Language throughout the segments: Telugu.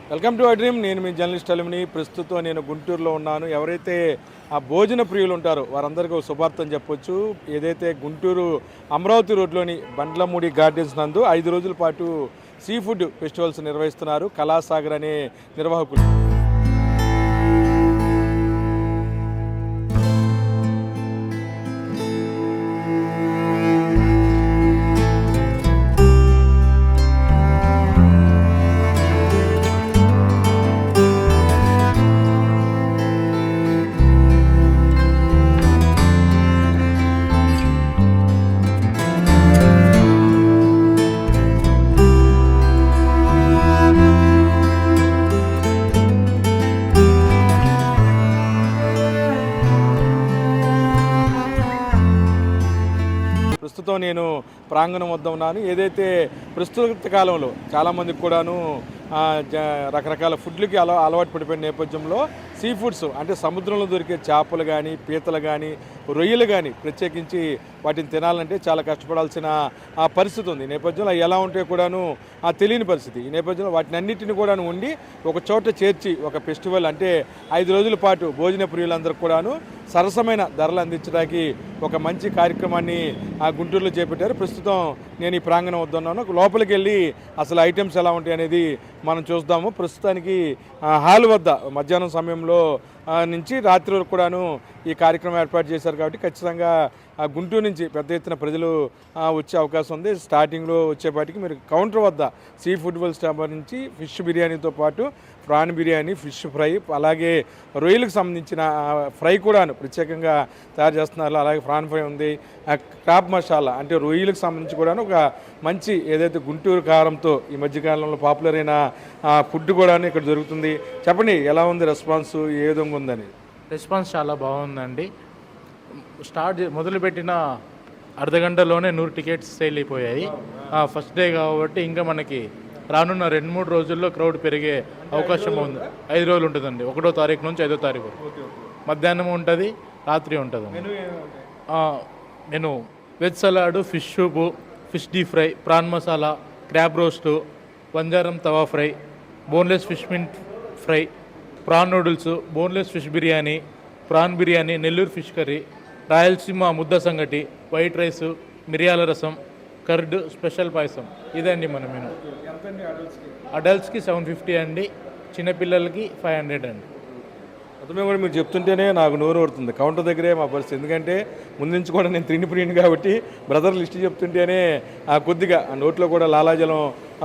Welcome to I dream. నేను మీ జర్నలిస్ట్ అలిమిని. ప్రస్తుతం నేను గుంటూరులో ఉన్నాను. ఎవరైతే ఆ భోజన ప్రియులు ఉంటారో వారందరికీ ఒక శుభార్తం చెప్పొచ్చు. ఏదైతే గుంటూరు అమరావతి రోడ్లోని బండ్లమూడి గార్డెన్స్ నందు 5 రోజుల పాటు సీ ఫుడ్ ఫెస్టివల్స్ నిర్వహిస్తున్నారు కళాసాగర్ అనే నిర్వాహకులు. ప్రస్తుతం నేను ప్రాంగణం వద్ద ఉన్నాను. ఏదైతే ప్రస్తుత కాలంలో చాలామందికి కూడాను రకరకాల ఫుడ్లకి అలవాటు పడిపోయిన నేపథ్యంలో సీ ఫుడ్స్ అంటే సముద్రంలో దొరికే చేపలు కానీ పీతలు కానీ రొయ్యలు కానీ ప్రత్యేకించి వాటిని తినాలంటే చాలా కష్టపడాల్సిన పరిస్థితి ఉంది. ఈ నేపథ్యంలో ఎలా ఉంటే కూడాను తెలియని పరిస్థితి. ఈ నేపథ్యంలో వాటిని అన్నింటిని కూడా ఉండి ఒక చోట చేర్చి ఒక ఫెస్టివల్ అంటే 5 రోజుల పాటు భోజన ప్రియులందరూ కూడాను సరసమైన ధరలు అందించడానికి ఒక మంచి కార్యక్రమాన్ని గుంటూరులో చేపట్టారు. ప్రస్తుతం నేను ఈ ప్రాంగణం వద్ద ఉన్నాను. లోపలికి వెళ్ళి అసలు ఐటమ్స్ ఎలా ఉంటాయి అనేది మనం చూద్దాము. ప్రస్తుతానికి హాల్ వద్ద మధ్యాహ్నం సమయంలో నుంచి రాత్రి వరకు కూడాను ఈ కార్యక్రమం ఏర్పాటు చేశారు కాబట్టి ఖచ్చితంగా గుంటూరు నుంచి పెద్ద ఎత్తున ప్రజలు వచ్చే అవకాశం ఉంది. స్టార్టింగ్లో వచ్చేపాటికి మీరు కౌంటర్ వద్ద సీ ఫుడ్ స్టాంబర్ నుంచి ఫిష్ బిర్యానీతో పాటు ప్రాన్ బిర్యానీ, ఫిష్ ఫ్రై, అలాగే రొయ్యలకు సంబంధించిన ఫ్రై కూడా ప్రత్యేకంగా తయారు చేస్తున్నారు. అలాగే ప్రాన్ ఫ్రై ఉంది, క్రాప్ మసాలా అంటే రొయ్యలకు సంబంధించి కూడా ఒక మంచి ఏదైతే గుంటూరు కారంతో ఈ మధ్యకాలంలో పాపులర్ అయిన ఫుడ్ కూడా ఇక్కడ దొరుకుతుంది. చెప్పండి, ఎలా ఉంది రెస్పాన్స్, ఏ విధంగా ఉందని? రెస్పాన్స్ చాలా బాగుందండి. మొదలుపెట్టిన అర్ధగంటలోనే 100 టికెట్స్ సేల్ అయిపోయాయి. ఫస్ట్ డే కాబట్టి ఇంకా మనకి రానున్న 2-3 రోజుల్లో క్రౌడ్ పెరిగే అవకాశం ఉంది. 5 రోజులు ఉంటుందండి, 1వ తారీఖు నుంచి 5వ తారీఖు. మధ్యాహ్నం ఉంటుంది, రాత్రి ఉంటుంది. నేను veg salad, fish soup, fish deep fry, prawn masala, crab roast, బంజారం tawa fry, boneless fish mint fry, prawn noodles, boneless fish biryani, prawn biryani, Nellore fish curry, Rayalaseema ముద్ద సంగటి, వైట్ రైసు, మిరియాల రసం, కర్డ్, స్పెషల్ పాయసం. ఇదండి మన మెనూ. అడల్ట్స్కి 750 అండి, చిన్నపిల్లలకి 500 అండి. అతమే కూడా మీరు చెప్తుంటేనే నాకు నోరు పడుతుంది. కౌంటర్ దగ్గరే మా పరిస్థితి. ఎందుకంటే ముందు నుంచి కూడా నేను తిండి ప్రియుని కాబట్టి బ్రదర్ లిస్ట్ చెప్తుంటేనే కొద్దిగా నోట్లో కూడా లాలాజలం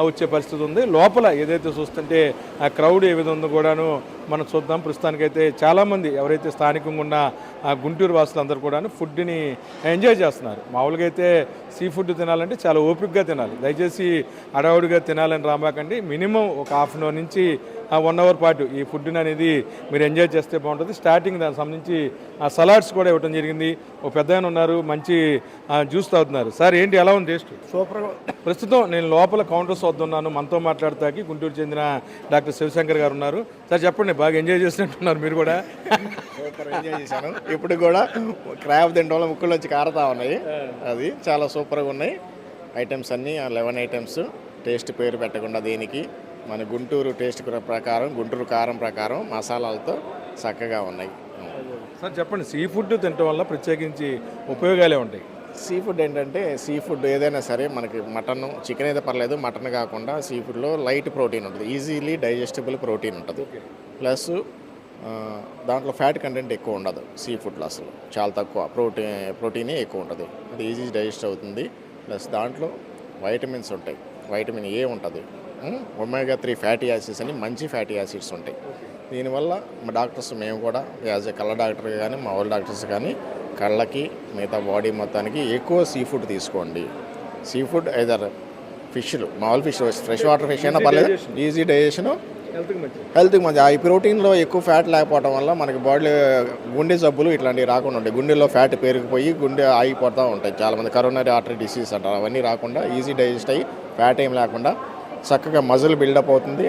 వచ్చే పరిస్థితి ఉంది. లోపల ఏదైతే చూస్తుంటే ఆ క్రౌడ్ ఏ విధంగా ఉందో కూడాను మనం చూద్దాం. ప్రస్తుతానికైతే చాలామంది ఎవరైతే స్థానికంగా ఉన్న గుంటూరు వాసులందరూ కూడాను ఫుడ్ని ఎంజాయ్ చేస్తున్నారు. మామూలుగా అయితే సీ ఫుడ్ తినాలంటే చాలా ఓపికగా తినాలి. దయచేసి అడవుడిగా తినాలని రామాకండి. మినిమం ఒక హాఫ్ అన్ అవర్ నుంచి 1 అవర్ పాటు ఈ ఫుడ్ని అనేది మీరు ఎంజాయ్ చేస్తే బాగుంటుంది. స్టార్టింగ్ దానికి సంబంధించి సలాడ్స్ కూడా ఇవ్వడం జరిగింది. ఒక పెద్ద ఆయన ఉన్నారు, మంచి జ్యూస్ తాగుతున్నారు. సార్ ఏంటి, ఎలా ఉంది టేస్ట్? సూపర్గా. ప్రస్తుతం నేను లోపల కౌంటర్స్ వద్ద ఉన్నాను. మనతో మాట్లాడతాకి గుంటూరు చెందిన డాక్టర్ శివశంకర్ గారు ఉన్నారు. సార్ చెప్పండి, బాగా ఎంజాయ్ చేసినట్టున్నారు మీరు కూడా? సూపర్ ఎంజాయ్ చేశాను. ఇప్పుడు కూడా క్రాబ్ తినడం వల్ల ముక్కులోంచి కారుతా ఉన్నాయి. అది చాలా సూపర్గా ఉన్నాయి. ఐటమ్స్ అన్నీ 11 ఐటమ్స్. టేస్ట్ పేరు పెట్టకుండా దీనికి మన గుంటూరు టేస్ట్ ప్రకారం, గుంటూరు కారం ప్రకారం మసాలాలతో చక్కగా ఉన్నాయి. సార్ చెప్పండి, సీ ఫుడ్ తినడం వల్ల ప్రత్యేకించి ఉపయోగాలే ఉంటాయి? సీ ఫుడ్ ఏంటంటే, సీ ఫుడ్ ఏదైనా సరే మనకి మటన్, చికెన్ అయితే పర్లేదు, మటన్ కాకుండా సీ ఫుడ్లో లైట్ ప్రోటీన్ ఉంటుంది, ఈజీలీ డైజెస్టబుల్ ప్రోటీన్ ఉంటుంది. ప్లస్ దాంట్లో ఫ్యాట్ కంటెంట్ ఎక్కువ ఉండదు. సీ ఫుడ్లో అసలు చాలా తక్కువ ప్రోటీనే ఎక్కువ ఉంటుంది. అది ఈజీ డైజెస్ట్ అవుతుంది. ప్లస్ దాంట్లో వైటమిన్స్ ఉంటాయి. వైటమిన్ ఏ ఉంటుంది, ఒమేగా 3 ఫ్యాటీ యాసిడ్స్ అని మంచి ఫ్యాటీ యాసిడ్స్ ఉంటాయి. దీనివల్ల మా డాక్టర్స్, మేము కూడా యాజ్ ఏ కళ్ళ డాక్టర్ కానీ మా వాళ్ళ డాక్టర్స్ కానీ కళ్ళకి మిగతా బాడీ మొత్తానికి ఎక్కువ సీ ఫుడ్ తీసుకోండి. సీ ఫుడ్ ఐదర్ ఫిష్లు, మామూలు ఫిష్, ఫ్రెష్ వాటర్ ఫిష్ అయినా పర్లేదు, ఈజీ డైజెషను, హెల్త్కి మంచి. ఈ ప్రోటీన్లో ఎక్కువ ఫ్యాట్ లేకపోవడం వల్ల మనకి బాడీలో గుండె జబ్బులు ఇట్లాంటివి రాకుండా ఉంటాయి. గుండెలో ఫ్యాట్ పెరిగిపోయి గుండె ఆగిపోతూ ఉంటాయి. చాలామంది కరోనరీ ఆర్టరీ డిసీజ్ అంటారు, అవన్నీ రాకుండా ఈజీ డైజెస్ట్ అయ్యి ఫ్యాట్ ఏం లేకుండా చక్కగా మజిల్ బిల్డప్ అవుతుంది.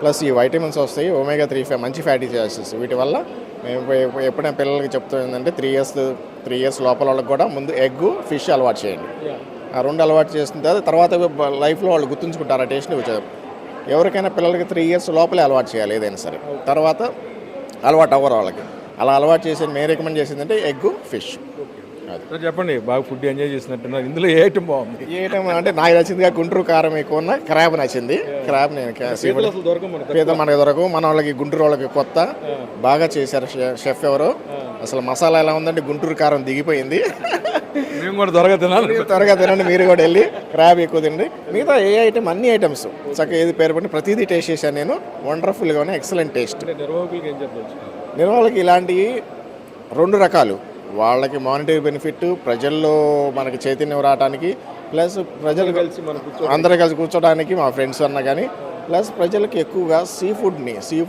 ప్లస్ ఈ వైటమిన్స్ వస్తాయి, ఒమేగా 3 మంచి ఫ్యాటీ యాసిడ్స్. వీటి వల్ల మేము ఎప్పుడైనా పిల్లలకి చెప్తాం ఏంటంటే 3 ఇయర్స్ లోపల వాళ్ళకి కూడా ముందు ఎగ్, ఫిష్ అలవాటు చేయండి. ఆ 2 అలవాటు చేసిన తర్వాత లైఫ్లో వాళ్ళు గుర్తుంచుకుంటారు ఆ టేస్ట్ని. ఎవరికైనా పిల్లలకి 3 years లోపలే అలవాటు చేయాలి ఏదైనా సరే, తర్వాత అలవాటు అవ్వరు వాళ్ళకి. అలా అలవాటు చేసేది మేము రికమెండ్ చేసింది అంటే ఎగ్, ఫిష్. సార్ చెప్పండి, బాగా ఫుడ్ ఎంజాయ్ చేసినట్టున్నారు. ఇందులో ఏ ఐటమ్ బాగుంది? ఏ ఐటమ్ అంటే నాకు నచ్చిందిగా గుంటూరు కారం ఎక్కువ ఉన్న క్రాబ్ నచ్చింది. క్రాబ్ నేను అసలు దొరకవు మనకు. పేద మనకి దొరకవు, మన వాళ్ళకి గుంటూరు వాళ్ళకి కొత్త, బాగా చేశారు షెఫ్ ఎవరో. అసలు మసాలా ఎలా ఉందంటే గుంటూరు కారం దిగిపోయింది. మేము కూడా త్వరగా తినాలి. త్వరగా తినండి, మీరు కూడా వెళ్ళి క్రాబ్ ఎక్కువ తినండి. మిగతా ఏ ఐటమ్ అన్ని ఐటమ్స్ చక్కగా ఏది పేరు పట్టి ప్రతిదీ టేస్ట్ చేశాను నేను. వండర్ఫుల్గానే ఎక్సలెంట్ టేస్ట్. నిర్వాహకులకి ఏం చెప్పచ్చు? నిర్వాహకులకి ఇలాంటివి 2 రకాలు, వాళ్ళకి మానిటరీ బెనిఫిట్, ప్రజల్లో మనకి చైతన్యం రావడానికి, ప్లస్ ప్రజలు కలిసి మనం అందరూ కలిసి కూర్చోడానికి, మా ఫ్రెండ్స్ అన్నా కానీ, ప్లస్ ప్రజలకి ఎక్కువగా సీ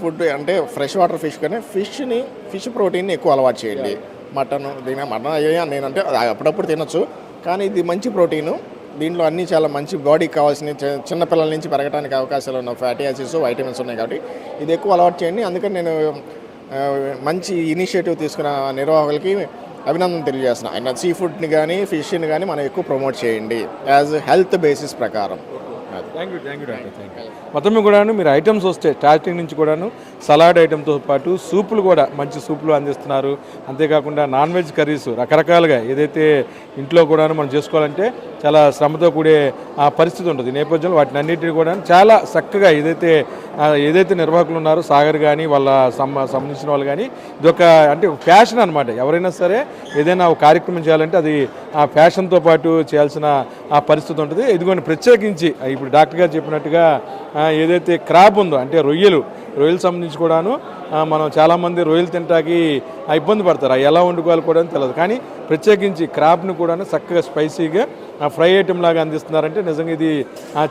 ఫుడ్ అంటే ఫ్రెష్ వాటర్ ఫిష్ కానీ ఫిష్ ప్రోటీన్ని ఎక్కువ అలవాటు చేయండి. మటన్ అయ్యా నేనంటే అప్పుడప్పుడు తినొచ్చు, కానీ ఇది మంచి ప్రోటీను. దీంట్లో అన్నీ చాలా మంచి బాడీకి కావాల్సిన చిన్నపిల్లల నుంచి పెరగడానికి అవకాశాలు ఉన్న ఫ్యాటీ యాసిడ్స్, వైటమిన్స్ ఉన్నాయి కాబట్టి ఇది ఎక్కువ అలవాటు చేయండి. అందుకని నేను మంచి ఇనిషియేటివ్ తీసుకున్న నిర్వాహకులకి అభినందన తెలియజేస్తున్నాను. ఆయన సీ ఫుడ్ని కానీ ఫిష్ని కానీ మనం ఎక్కువ ప్రమోట్ చేయండి యాజ్ హెల్త్ బేసిస్ ప్రకారం. Thank you doctor, thank you. మొత్తం కూడాను మీరు ఐటమ్స్ వస్తే స్టార్టింగ్ నుంచి కూడాను సలాడ్ ఐటమ్తో పాటు సూపులు కూడా మంచి సూపులు అందిస్తున్నారు. అంతేకాకుండా నాన్ వెజ్ కర్రీస్ రకరకాలుగా ఏదైతే ఇంట్లో కూడాను మనం చేసుకోవాలంటే చాలా శ్రమతో కూడే పరిస్థితి ఉంటుంది నేపథ్యంలో వాటిని అన్నింటినీ కూడా చాలా చక్కగా ఏదైతే నిర్వాహకులు ఉన్నారో సాగర్ కానీ వాళ్ళ సంబంధించిన వాళ్ళు కానీ ఇదొక అంటే ఫ్యాషన్ అనమాట. ఎవరైనా సరే ఏదైనా ఒక కార్యక్రమం చేయాలంటే అది ఆ ఫ్యాషన్తో పాటు చేయాల్సిన పరిస్థితి ఉంటుంది. ఇదిగోని ప్రత్యేకించి ఇప్పుడు డాక్టర్ గారు చెప్పినట్టుగా ఏదైతే క్రాబ్ ఉందో అంటే రొయ్యలు సంబంధించి కూడాను మనం చాలామంది రొయ్యలు తింటాకి ఇబ్బంది పడతారు, ఎలా వండుకోవాలి కూడా తెలియదు. కానీ ప్రత్యేకించి క్రాబ్ను కూడా చక్కగా స్పైసీగా ఫ్రై ఐటెం లాగా అందిస్తున్నారంటే నిజంగా ఇది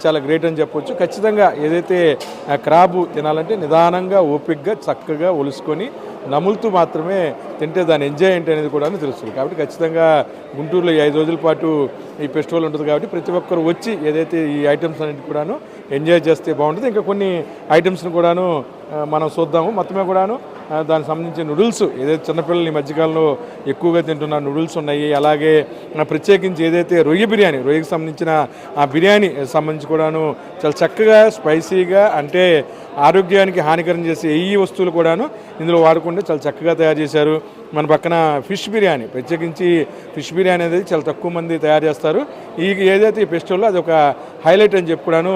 చాలా గ్రేట్ అని చెప్పొచ్చు. ఖచ్చితంగా ఏదైతే క్రాబు తినాలంటే నిదానంగా ఓపికగా చక్కగా ఒలుసుకొని నములుతూ మాత్రమే తింటే దాని ఎంజాయ్ ఏంటి అనేది కూడా తెలుస్తుంది. కాబట్టి ఖచ్చితంగా గుంటూరులో 5 రోజుల పాటు ఈ ఫెస్టివల్ ఉంటుంది కాబట్టి ప్రతి ఒక్కరు వచ్చి ఏదైతే ఈ ఐటమ్స్ అన్నింటి కూడాను ఎంజాయ్ చేస్తే బాగుంటుంది. ఇంకా కొన్ని ఐటమ్స్ని కూడాను మనం చూద్దాము. మొత్తమే కూడాను దానికి సంబంధించిన నూడిల్స్ ఏదైతే చిన్నపిల్లలు ఈ మధ్యకాలంలో ఎక్కువగా తింటున్న నూడిల్స్ ఉన్నాయి. అలాగే ప్రత్యేకించి ఏదైతే రొయ్యకి సంబంధించిన ఆ బిర్యానీ సంబంధించి కూడాను చాలా చక్కగా స్పైసీగా అంటే ఆరోగ్యానికి హానికరం చేసే ఈ వస్తువులు కూడాను ఇందులో వాడకుండా చాలా చక్కగా తయారు చేశారు. మన పక్కన ఫిష్ బిర్యానీ, ప్రత్యేకించి ఫిష్ బిర్యానీ అనేది చాలా తక్కువ మంది తయారు చేస్తారు. ఏదైతే ఈ ఫెస్టివల్లో అది ఒక హైలైట్ అని చెప్పి కూడాను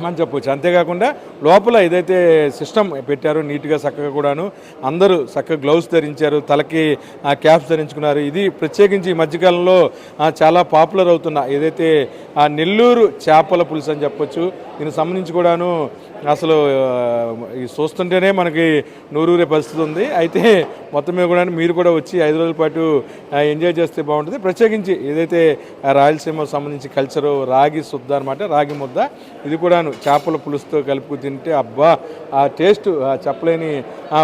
మనం చెప్పవచ్చు. అంతేకాకుండా లోపల ఏదైతే సిస్టమ్ పెట్టారో నీట్గా చక్కగా కూడాను అందరూ చక్కగా గ్లౌస్ ధరించారు, తలకి క్యాప్స్ ధరించుకున్నారు. ఇది ప్రత్యేకించి ఈ మధ్యకాలంలో చాలా పాపులర్ అవుతున్న ఏదైతే నెల్లూరు చేపల పులుసు అని చెప్పొచ్చు. దీనికి సంబంధించి కూడాను అసలు చూస్తుంటేనే మనకి నూరూరే పరిస్థితి ఉంది. అయితే మొత్తం మీద కూడా మీరు కూడా వచ్చి 5 రోజుల పాటు ఎంజాయ్ చేస్తే బాగుంటుంది. ప్రత్యేకించి ఏదైతే రాయలసీమకు సంబంధించి కల్చరు రాగి శుద్ధ అనమాట, రాగి ముద్ద, ఇది కూడాను చేపల పులుసుతో కలుపుకు తింటే అబ్బా ఆ టేస్ట్ చెప్పలేని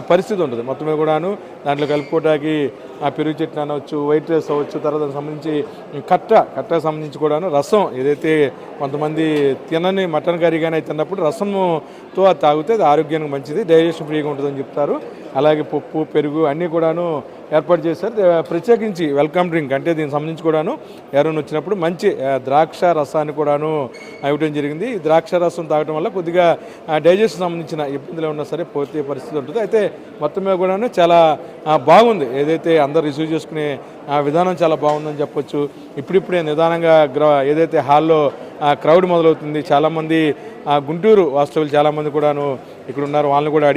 పరిస్థితి ఉంటుంది. మొత్తం మీద కూడాను దాంట్లో కలుపుకోవడానికి పెరుగు చట్నీ అనవచ్చు, వైట్ రైస్ అవ్వచ్చు, తర్వాత దానికి సంబంధించి కట్టకు సంబంధించి కూడాను రసం ఏదైతే కొంతమంది తినని మటన్ కర్రీ కానీ తిన్నప్పుడు రసంతో అది తాగితే అది ఆరోగ్యానికి మంచిది, డైజెషన్ ఫ్రీగా ఉంటుందని చెప్తారు. అలాగే పప్పు, పెరుగు అన్నీ కూడాను ఏర్పాటు చేశారు. ప్రత్యేకించి వెల్కమ్ డ్రింక్ అంటే దీనికి సంబంధించి కూడాను ఎవరైనా వచ్చినప్పుడు మంచి ద్రాక్ష రసాన్ని కూడాను ఇవ్వడం జరిగింది. ఈ ద్రాక్ష రసం తాగడం వల్ల కొద్దిగా డైజెషన్ సంబంధించిన ఇబ్బందులు ఉన్నా సరే పోతే పరిస్థితి ఉంటుంది. అయితే మొత్తం మీద కూడాను చాలా బాగుంది. ఏదైతే అందరూ రిసీవ్ చేసుకునే విధానం చాలా బాగుందని చెప్పొచ్చు. ఇప్పుడిప్పుడే నిదానంగా ఏదైతే హాల్లో క్రౌడ్ మొదలవుతుంది. చాలామంది గుంటూరు వాస్తవులు చాలామంది కూడాను ఇక్కడ ఉన్నారు. వాళ్ళని కూడా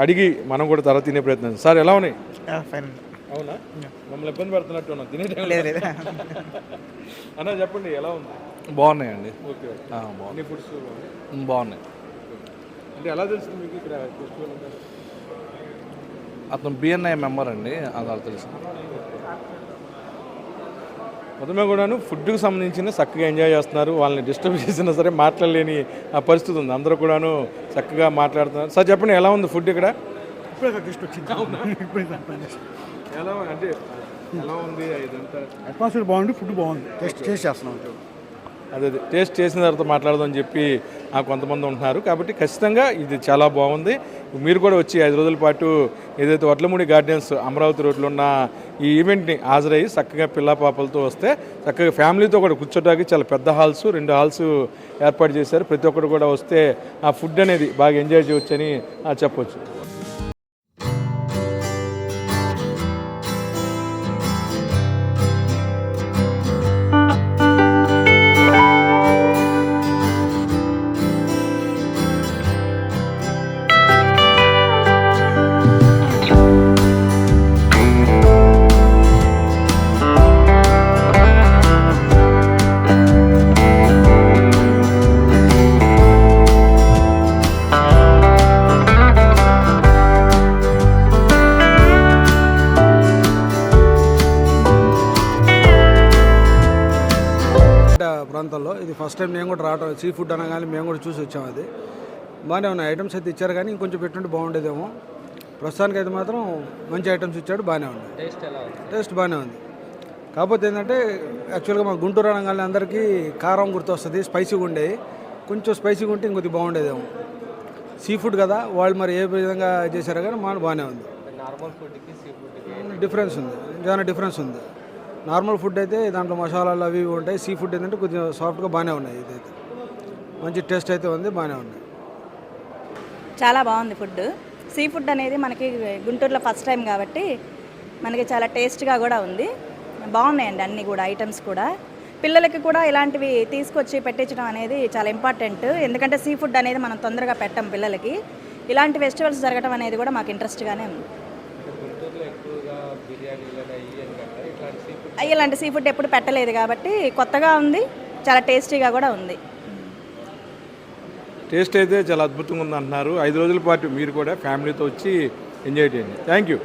అడిగి మనం కూడా తర్వాత తినే ప్రయత్నం. సార్ ఎలా ఉన్నాయి? అవునా, మమ్మల్ని ఇబ్బంది పెడుతున్నట్టు ఉన్నాం తినే అన్న చెప్పండి ఎలా ఉంది? బాగున్నాయండి. ఓకే, బాగున్నాయి ఫుడ్స్ బాగున్నాయి. అంటే ఎలా తెలుస్తుంది మీకు ఇక్కడ ఫెస్టివల్ ఉందా? అతను బిఎన్ఐ మెంబర్ అండి, అలా తెలుసు. మొత్తమే కూడాను ఫుడ్కి సంబంధించిన చక్కగా ఎంజాయ్ చేస్తున్నారు. వాళ్ళని డిస్టర్బ్ చేసినా సరే మాట్లాడలేని పరిస్థితి ఉంది. అందరూ కూడాను చక్కగా మాట్లాడుతున్నారు. సార్ చెప్పండి ఎలా ఉంది ఫుడ్ ఇక్కడ? ఎలా అంటే ఎలా ఉంది ఇదంతా? అట్మాస్ఫియర్ బాగుంది, ఫుడ్ బాగుంది, టేస్ట్ చేస్తున్నాం. అదే టేస్ట్ చేసిన తర్వాత మాట్లాడదాం అని చెప్పి కొంతమంది ఉంటున్నారు. కాబట్టి ఖచ్చితంగా ఇది చాలా బాగుంది. మీరు కూడా వచ్చి 5 రోజుల పాటు ఏదైతే వడ్లమూడి గార్డెన్స్ అమరావతి రోడ్లో ఉన్న ఈ ఈవెంట్ని హాజరయ్యి చక్కగా పిల్ల పాపలతో వస్తే చక్కగా ఫ్యామిలీతో కూడా కూర్చోడానికి చాలా పెద్ద హాల్స్ 2 హాల్స్ ఏర్పాటు చేశారు. ప్రతి ఒక్కరు కూడా వస్తే ఆ ఫుడ్ అనేది బాగా ఎంజాయ్ చేయవచ్చని చెప్పొచ్చు. ప్రాంతంలో ఇది ఫస్ట్ టైం నేను కూడా రావడం, సీ ఫుడ్ అనగానే మేము కూడా చూసి వచ్చాము. అది బాగానే ఉన్నాయి. ఐటమ్స్ అయితే ఇచ్చారు కానీ ఇంకొంచెం పెట్టుంటే బాగుండేదేమో. ప్రస్తుతానికి అయితే మాత్రం మంచి ఐటమ్స్ ఇచ్చాడు, బాగానే ఉంది. టేస్ట్ బాగానే ఉంది. కాకపోతే ఏంటంటే యాక్చువల్గా మా గుంటూరు అనగానే అందరికీ కారం గుర్తొస్తుంది, స్పైసీగా ఉండేవి. కొంచెం స్పైసీగా ఉంటే ఇంకొద్ది బాగుండేదేమో. సీ ఫుడ్ కదా, వాళ్ళు మరి ఏ విధంగా చేశారో కానీ బాగానే ఉంది. డిఫరెన్స్ ఉంది, చాలా డిఫరెన్స్ ఉంది. నార్మల్ ఫుడ్ అయితే దాంట్లో మసాలాలు అవి ఉంటాయి. సీ ఫుడ్ ఏంటంటే కొంచెం సాఫ్ట్గా బాగానే ఉన్నాయి. ఇదైతే మంచి టేస్ట్ అయితే ఉంది, బాగానే ఉన్నాయి. చాలా బాగుంది ఫుడ్. సీ ఫుడ్ అనేది మనకి గుంటూరులో ఫస్ట్ టైం కాబట్టి మనకి చాలా టేస్ట్గా కూడా ఉంది. బాగున్నాయండి అన్నీ కూడా, ఐటమ్స్ కూడా. పిల్లలకి కూడా ఇలాంటివి తీసుకొచ్చి పెట్టించడం అనేది చాలా ఇంపార్టెంట్. ఎందుకంటే సీ ఫుడ్ అనేది మనం తొందరగా పెట్టం పిల్లలకి. ఇలాంటి ఫెస్టివల్స్ జరగడం అనేది కూడా మాకు ఇంట్రెస్ట్గానే ఉంది. ఇలాంటి సీ ఫుడ్ ఎప్పుడు పెట్టలేదు కాబట్టి కొత్తగా ఉంది, చాలా టేస్టీగా కూడా ఉంది. టేస్ట్ అయితే చాలా అద్భుతంగా ఉంది అంటున్నారు. 5 రోజుల పాటు మీరు కూడా ఫ్యామిలీతో వచ్చి ఎంజాయ్ చేయండి. Thank you.